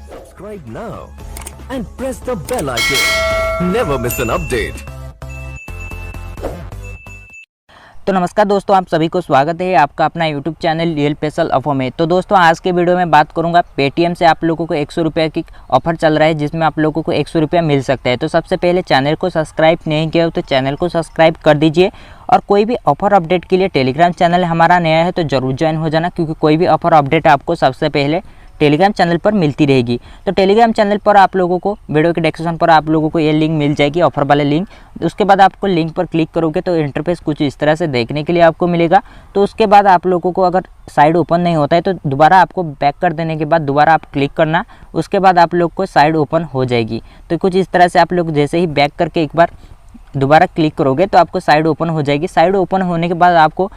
Subscribe now and press the bell icon. Never miss an update. तो नमस्कार दोस्तों, आप सभी को स्वागत है आपका अपना YouTube channel real special offer में। तो दोस्तों आज के वीडियो में बात करूंगा पेटीएम से आप लोगों को 100 रुपये की ऑफर चल रहा है जिसमें आप लोगों को 100 रुपया मिल सकता है। तो सबसे पहले चैनल को सब्सक्राइब नहीं किया हो तो चैनल को सब्सक्राइब कर दीजिए और कोई भी ऑफर अपडेट के लिए टेलीग्राम चैनल हमारा नया है तो ज़रूर ज्वाइन हो जाना, क्योंकि कोई भी ऑफर अपडेट आपको सबसे पहले टेलीग्राम चैनल पर मिलती रहेगी। तो टेलीग्राम चैनल पर आप लोगों को वीडियो के डिस्क्रिप्शन पर आप लोगों को ये लिंक मिल जाएगी, ऑफर वाले लिंक। उसके बाद आपको लिंक पर क्लिक करोगे तो इंटरफेस कुछ इस तरह से देखने के लिए आपको मिलेगा। तो उसके बाद आप लोगों को अगर साइड ओपन नहीं होता है तो दोबारा आपको बैक कर देने के बाद दोबारा आप क्लिक करना, उसके बाद आप लोग को साइड ओपन हो जाएगी। तो कुछ इस तरह से आप लोग जैसे ही बैक करके एक बार दोबारा क्लिक करोगे तो आपको साइड ओपन हो जाएगी। साइड ओपन होने के बाद आपको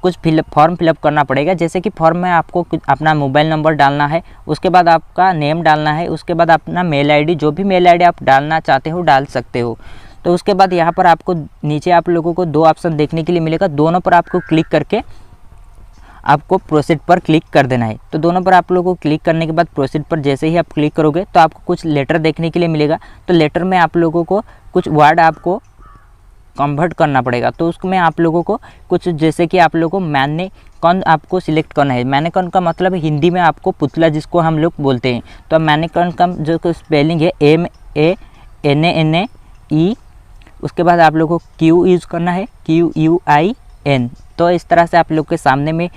कुछ फॉर्म फिलअप करना पड़ेगा, जैसे कि फॉर्म में आपको अपना मोबाइल नंबर डालना है, उसके बाद आपका नेम डालना है, उसके बाद अपना मेल आईडी, जो भी मेल आईडी आप डालना चाहते हो डाल सकते हो। तो उसके बाद यहाँ पर आपको नीचे आप लोगों को दो ऑप्शन देखने के लिए मिलेगा, दोनों पर आपको क्लिक करके आपको प्रोसीड पर क्लिक कर देना है। तो दोनों पर आप लोगों को क्लिक करने के बाद प्रोसीड पर जैसे ही आप क्लिक करोगे तो आपको कुछ लेटर देखने के लिए मिलेगा। तो लेटर में आप लोगों को कुछ वर्ड आपको कन्वर्ट करना पड़ेगा। तो उसमें आप लोगों को कुछ जैसे कि आप लोगों को मैंने कौन आपको सिलेक्ट करना है। मैंने कौन का मतलब हिंदी में आपको पुतला जिसको हम लोग बोलते हैं। तो मैंने कौन का जो स्पेलिंग है MANNE, उसके बाद आप लोगों को Q यूज़ करना है, QUIN। तो इस तरह से आप लोग के सामने में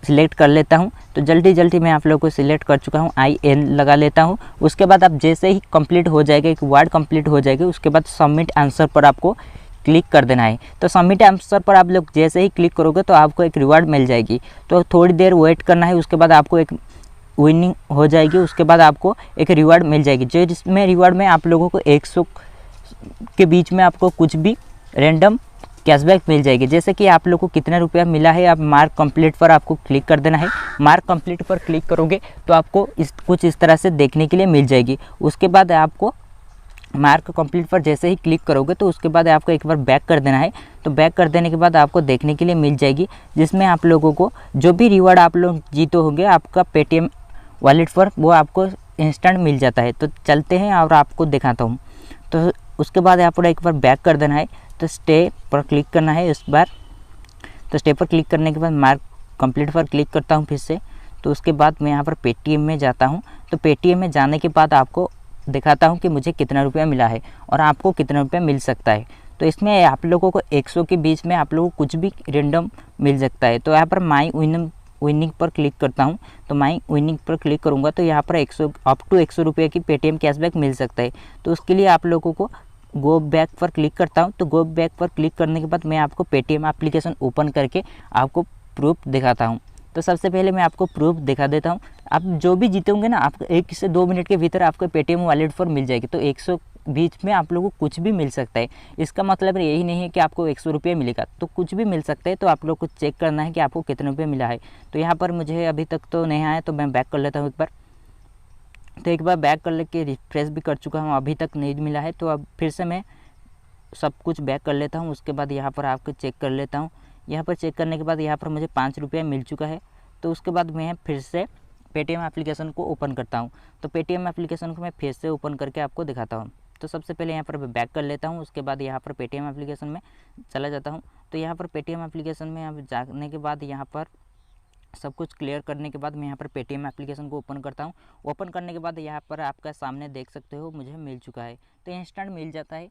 सिलेक्ट कर लेता हूँ। तो जल्दी मैं आप लोगों को सिलेक्ट कर चुका हूँ, IN लगा लेता हूँ। उसके बाद आप जैसे ही कंप्लीट हो जाएगा, एक वर्ड कंप्लीट हो जाएगी, उसके बाद सबमिट आंसर पर आपको क्लिक कर देना है। तो सबमिट आंसर पर आप लोग जैसे ही क्लिक करोगे तो आपको एक रिवार्ड मिल जाएगी। तो थोड़ी देर वेट करना है, उसके बाद आपको एक विनिंग हो जाएगी, उसके बाद आपको एक रिवार्ड मिल जाएगी, जो जिसमें रिवार्ड में आप लोगों को 100 के बीच में आपको कुछ भी रैंडम कैशबैक मिल जाएगी। जैसे कि आप लोग को कितना रुपया मिला है, आप मार्क कंप्लीट पर आपको क्लिक कर देना है। मार्क कंप्लीट पर क्लिक करोगे तो आपको कुछ इस तरह से देखने के लिए मिल जाएगी। उसके बाद आपको मार्क कंप्लीट पर जैसे ही क्लिक करोगे तो उसके बाद आपको एक बार बैक कर देना है। तो बैक कर देने के बाद आपको देखने के लिए मिल जाएगी, जिसमें आप लोगों को जो भी रिवार्ड आप लोग जीते होंगे आपका पेटीएम वॉलेट पर वो आपको इंस्टेंट मिल जाता है। तो चलते हैं और आपको दिखाता हूँ। तो उसके बाद यहाँ पर एक बार बैक कर देना है, तो स्टे पर क्लिक करना है इस बार। तो स्टे पर क्लिक करने के बाद मार्क कंप्लीट पर क्लिक करता हूँ फिर से। तो उसके बाद मैं यहाँ पर पेटीएम में जाता हूँ। तो पेटीएम में जाने के बाद आपको दिखाता हूँ कि मुझे कितना रुपया मिला है और आपको कितना रुपया मिल सकता है। तो इसमें आप लोगों को 100 के बीच में आप लोगों को कुछ भी रेंडम मिल सकता है। तो यहाँ पर माई विनिंग पर क्लिक करता हूँ। तो माई विनिंग पर क्लिक करूँगा तो यहाँ पर 100 अप टू 100 रुपये की पेटीएम कैशबैक मिल सकता है। तो उसके लिए आप लोगों को गो बैक पर क्लिक करता हूँ। तो गो बैक पर क्लिक करने के बाद मैं आपको पेटीएम एप्लीकेशन ओपन करके आपको प्रूफ दिखाता हूँ। तो सबसे पहले मैं आपको प्रूफ दिखा देता हूँ। आप जो भी जीते होंगे ना, आपको 1 से 2 मिनट के भीतर आपको पेटीएम वॉलेट पर मिल जाएगी। तो 100 बीच में आप लोगों को कुछ भी मिल सकता है। इसका मतलब यही नहीं है कि आपको 100 रुपये मिलेगा, तो कुछ भी मिल सकता है। तो आप लोग को चेक करना है कि आपको कितने रुपये मिला है। तो यहाँ पर मुझे अभी तक तो नहीं आया, तो मैं बैक कर लेता हूँ एक बार। तो एक बार बैक कर लेके रिफ्रेश भी कर चुका हूँ, अभी तक नहीं मिला है। तो अब फिर से मैं सब कुछ बैक कर लेता हूँ। उसके बाद यहाँ पर आपको चेक कर लेता हूँ। यहाँ पर चेक करने के बाद यहाँ पर मुझे 5 रुपया मिल चुका है। तो उसके बाद मैं फिर से पेटीएम एप्लीकेशन को ओपन करता हूँ। तो पेटीएम एप्लीकेशन को मैं फिर से ओपन करके आपको दिखाता हूँ। तो सबसे पहले यहाँ पर बैक कर लेता हूँ। उसके बाद यहाँ पर पेटीएम एप्लीकेशन में चला जाता हूँ। तो यहाँ पर पेटीएम एप्लीकेशन में अब जाने के बाद यहाँ पर सब कुछ क्लियर करने के बाद मैं यहाँ पर पेटीएम एप्लीकेशन को ओपन करता हूँ। ओपन करने के बाद यहाँ पर आपका सामने देख सकते हो मुझे मिल चुका है। तो इंस्टेंट मिल जाता है।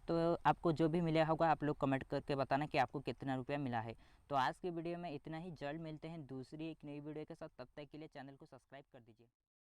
तो आपको जो भी मिला होगा आप लोग कमेंट करके बताना कि आपको कितना रुपया मिला है। तो आज की वीडियो में इतना ही, जल्द मिलते हैं दूसरी एक नई वीडियो के साथ। तब तक के लिए चैनल को सब्सक्राइब कर दीजिए।